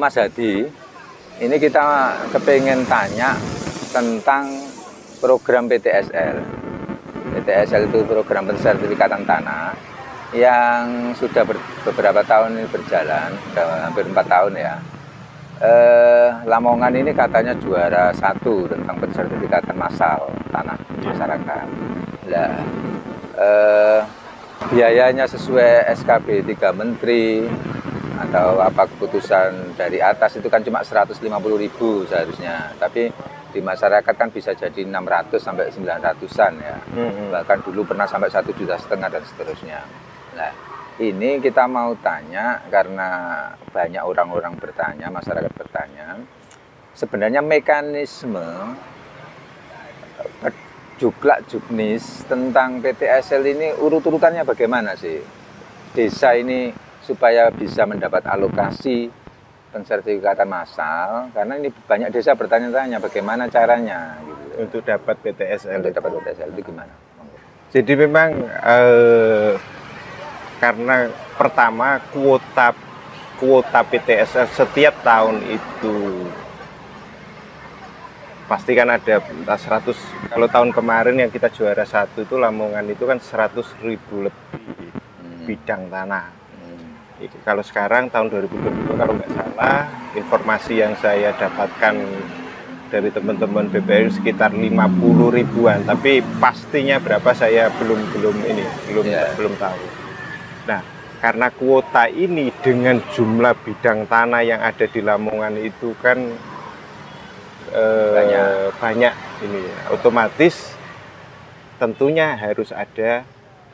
Mas Hadi, ini kita kepengen tanya tentang program PTSL. PTSL itu program pensertifikatan tanah yang sudah beberapa tahun ini berjalan, sudah hampir 4 tahun ya. Lamongan ini katanya juara 1 tentang pensertifikatan massal tanah masyarakat. Nah, biayanya sesuai SKB 3 Menteri atau apa keputusan dari atas itu kan cuma 150.000 seharusnya, tapi di masyarakat kan bisa jadi 600 sampai 900-an ya. Bahkan dulu pernah sampai 1,5 juta dan seterusnya. Nah, ini kita mau tanya karena banyak orang-orang bertanya, masyarakat bertanya, sebenarnya mekanisme juklak juknis tentang PTSL ini urut-urutannya bagaimana sih? Desa ini supaya bisa mendapat alokasi pensertifikatan massal, karena ini banyak desa bertanya-tanya bagaimana caranya gitu. Untuk dapat PTSL. Untuk dapat PTSL itu gimana? Jadi memang karena pertama kuota PTSL setiap tahun itu pasti kan ada 100. Kalau tahun kemarin yang kita juara 1 itu Lamongan itu kan 100.000 lebih bidang tanah. Kalau sekarang tahun 2022 kalau nggak salah, informasi yang saya dapatkan dari teman-teman BPN sekitar 50 ribuan, tapi pastinya berapa saya belum tahu. Nah, karena kuota ini dengan jumlah bidang tanah yang ada di Lamongan itu kan banyak ini, otomatis tentunya harus ada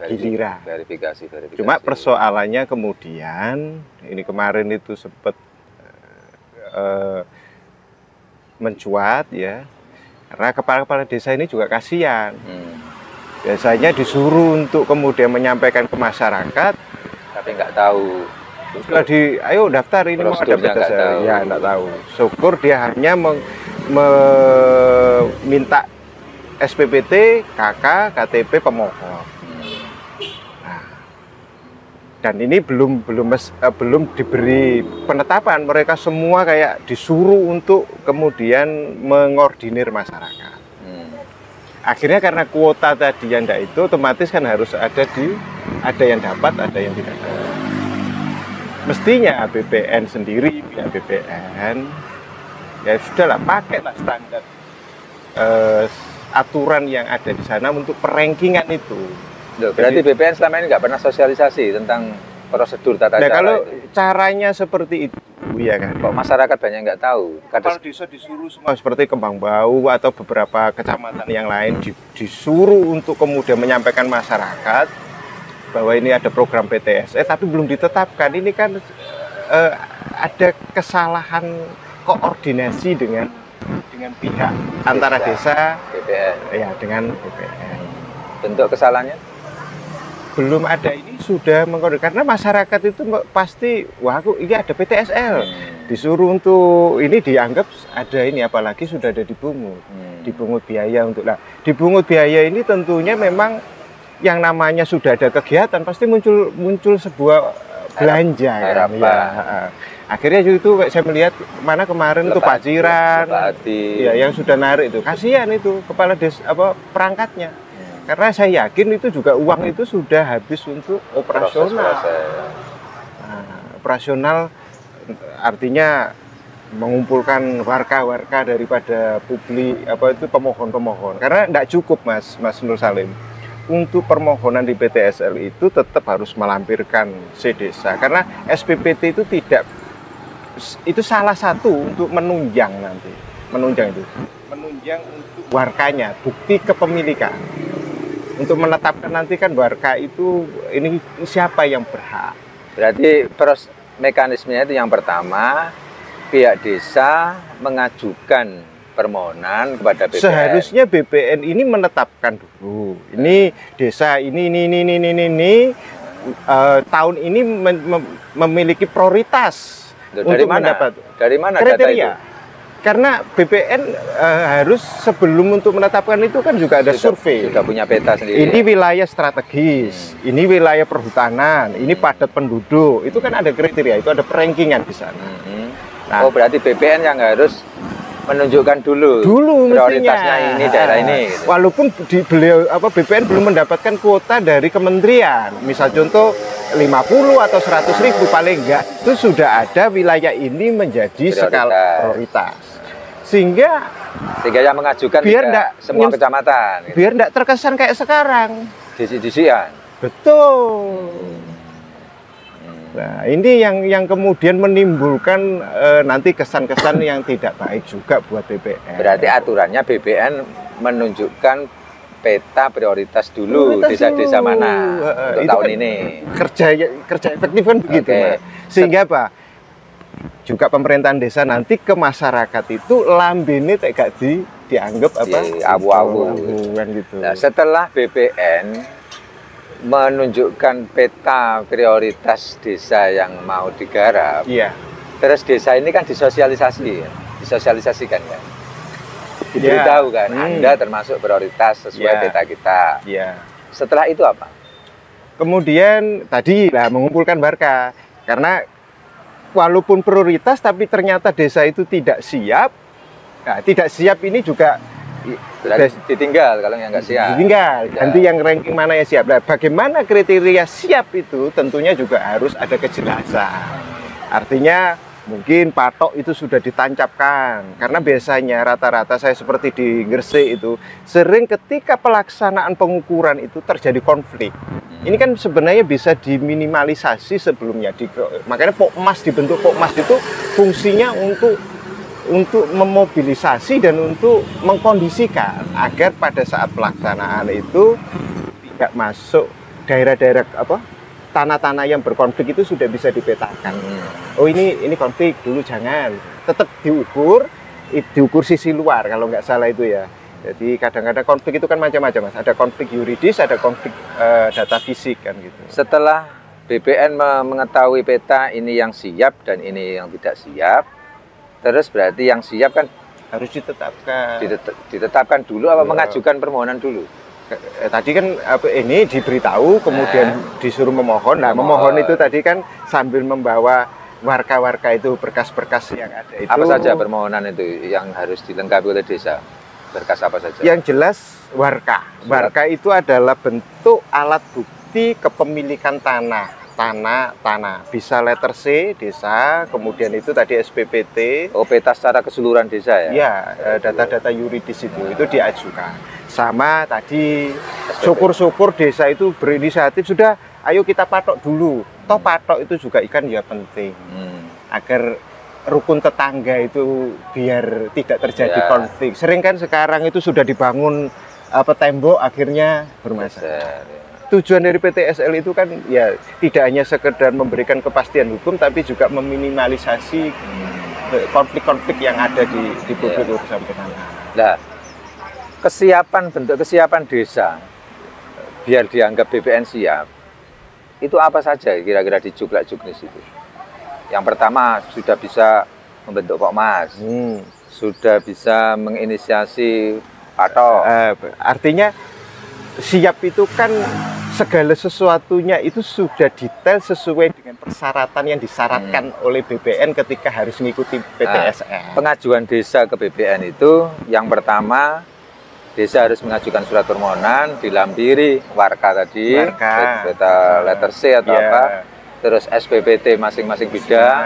giliran. Verifikasi. Cuma persoalannya kemudian ini kemarin itu sempat mencuat ya, karena kepala-kepala desa ini juga kasihan. Biasanya disuruh untuk kemudian menyampaikan ke masyarakat, tapi nggak tahu. Setelah ayo daftar ini mau ada PTSL, ya nggak tahu. Syukur dia hanya meminta SPPT, KK, KTP pemohon. Dan ini belum diberi penetapan, mereka semua kayak disuruh untuk kemudian mengordinir masyarakat. Akhirnya karena kuota tadi yang enggak itu, otomatis kan harus ada yang dapat, ada yang tidak dapat. Mestinya BPN sendiri, pihak BPN, ya sudahlah pakailah standar aturan yang ada di sana untuk perankingan itu. Loh, berarti BPN selama ini nggak pernah sosialisasi tentang prosedur tata cara kalau itu. Caranya seperti itu, ya kan? Kok masyarakat banyak nggak tahu? Kalau desa disuruh semua seperti Kembang Bau atau beberapa kecamatan yang lain disuruh untuk kemudian menyampaikan masyarakat bahwa ini ada program PTSL, tapi belum ditetapkan. Ini kan ada kesalahan koordinasi dengan pihak antara desa, BPN, ya dengan BPN. Bentuk kesalahannya? Belum ada, ini sudah mengkoordinasi karena masyarakat itu pasti wah aku ini ada PTSL disuruh untuk ini dianggap ada ini, apalagi sudah ada dipungut biaya untuk dipungut biaya ini tentunya memang yang namanya sudah ada kegiatan pasti muncul sebuah belanja kan? Ya. Akhirnya itu saya melihat mana kemarin itu Paciran ya yang sudah narik itu kasihan itu kepala desa perangkatnya. Karena saya yakin itu juga uang itu sudah habis untuk operasional. Operasional artinya mengumpulkan warga-warga daripada publik itu pemohon-pemohon. Karena tidak cukup Mas Nur Salim. Untuk permohonan di PTSL itu tetap harus melampirkan C-Desa. Karena SPPT itu itu salah satu untuk menunjang nanti. Menunjang untuk warganya, bukti kepemilikan. Untuk menetapkan nanti kan warga itu ini siapa yang berhak. Berarti mekanismenya itu yang pertama pihak desa mengajukan permohonan kepada BPN. Seharusnya BPN ini menetapkan dulu. Ini desa ini tahun ini memiliki prioritas dari untuk mana? mendapat Dari mana kriteria. data itu? Karena BPN harus sebelum untuk menetapkan itu kan juga ada survei. Sudah punya peta sendiri. Ini wilayah strategis, ini wilayah perhutanan, ini padat penduduk. Itu kan ada kriteria, itu ada perankingan di sana. Nah, berarti BPN yang harus menunjukkan dulu prioritasnya mestinya. Ini daerah ini. Gitu. Walaupun BPN belum mendapatkan kuota dari kementerian. Misal contoh 50 atau 100.000 paling enggak itu sudah ada wilayah ini menjadi skala prioritas. Sehingga yang mengajukan biar enggak semua kecamatan gitu. Biar enggak terkesan kayak sekarang disi-disian. Betul. Nah, ini yang kemudian menimbulkan nanti kesan-kesan yang tidak baik juga buat BPN. Berarti aturannya BPN menunjukkan peta prioritas dulu desa-desa mana untuk tahun kan ini. Kerja efektif kan begitu. Sehingga apa? Juga pemerintahan desa nanti ke masyarakat itu lambene gak dianggap apa? Awu-awu kan gitu. Nah, setelah BPN menunjukkan peta prioritas desa yang mau digarap. Iya. Terus desa ini kan disosialisasikan kan. Diberitahu kan, Anda termasuk prioritas sesuai peta kita. Iya. Setelah itu apa? Kemudian tadi mengumpulkan warga. Karena walaupun prioritas tapi ternyata desa itu tidak siap. Nah, tidak siap ini juga ditinggal kalau yang nggak siap. Ditinggal. Ganti yang ranking mana yang siap. Nah, bagaimana kriteria siap itu tentunya juga harus ada kejelasan. Artinya mungkin patok itu sudah ditancapkan. Karena biasanya rata-rata saya seperti di Gresik itu sering ketika pelaksanaan pengukuran itu terjadi konflik. Ini kan sebenarnya bisa diminimalisasi sebelumnya. Makanya Pokmas dibentuk Pokmas itu fungsinya untuk memobilisasi dan untuk mengkondisikan agar pada saat pelaksanaan itu tidak masuk daerah-daerah tanah-tanah yang berkonflik itu sudah bisa dipetakan. Oh ini konflik dulu jangan, tetap diukur sisi luar kalau nggak salah itu ya. Jadi kadang-kadang konflik itu kan macam-macam Mas. Ada konflik yuridis, ada konflik data fisik kan gitu. Setelah BPN mengetahui peta ini yang siap dan ini yang tidak siap, terus berarti yang siap kan harus ditetapkan. Ditetapkan dulu apa mengajukan permohonan dulu? Tadi kan ini diberitahu, kemudian disuruh memohon. Nah, memohon itu tadi kan sambil membawa warga-warga itu berkas-berkas yang ada itu. Apa saja permohonan itu yang harus dilengkapi oleh desa? Berkas apa saja? Yang jelas warka. Warka itu adalah bentuk alat bukti kepemilikan tanah. Bisa letter C desa, kemudian itu tadi SPPT. Oh, peta secara keseluruhan desa ya? Iya, data-data yuridis itu diajukan. Sama tadi syukur-syukur desa itu berinisiatif sudah, ayo kita patok dulu. Toh patok itu juga ikan ya penting. Agar rukun tetangga itu biar tidak terjadi konflik. Sering kan sekarang itu sudah dibangun tembok akhirnya bermasalah. Tujuan dari PTSL itu kan ya tidak hanya sekedar memberikan kepastian hukum tapi juga meminimalisasi konflik-konflik yang ada di publik urusan tanah. Nah, bentuk kesiapan desa biar dianggap BPN siap itu apa saja kira-kira di Juklak-Juknis itu? Yang pertama sudah bisa membentuk Pokmas, sudah bisa menginisiasi patok. Artinya siap itu kan segala sesuatunya itu sudah detail sesuai dengan persyaratan yang disyaratkan oleh BPN ketika harus mengikuti PTSL. Pengajuan desa ke BPN itu yang pertama desa harus mengajukan surat permohonan, dilampiri warka tadi, letter C atau apa, terus SPPT masing-masing bidang,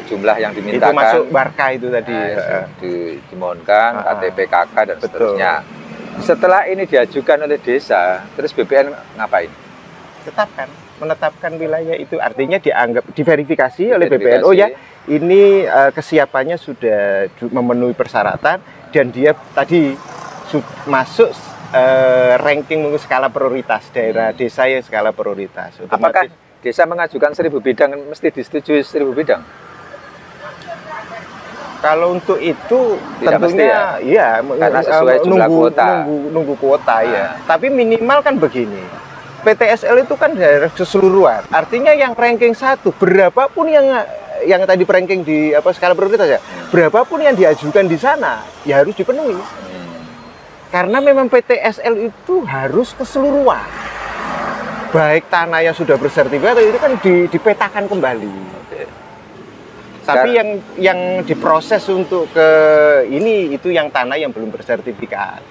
jumlah yang dimintakan. Itu masuk warka itu tadi. Dimohonkan, KTP KK dan seterusnya. Setelah ini diajukan oleh desa, terus BPN ngapain? Menetapkan wilayah itu, artinya diverifikasi oleh BPN. Oh ya, ini kesiapannya sudah memenuhi persyaratan dan dia tadi masuk ranking skala prioritas daerah desa yang skala prioritas. Apakah desa mengajukan 1.000 bidang mesti disetujui 1.000 bidang? Kalau untuk itu tidak tentunya mesti ya? Karena sesuai jumlah kuota. Nunggu kuota ya. Tapi minimal kan begini. PTSL itu kan daerah keseluruhan. Artinya yang ranking 1 berapapun yang tadi ranking di skala prioritas ya, berapapun yang diajukan di sana ya harus dipenuhi. Karena memang PTSL itu harus keseluruhan. Baik tanah yang sudah bersertifikat itu kan dipetakan kembali. Tapi yang diproses untuk ke ini itu yang tanah yang belum bersertifikat.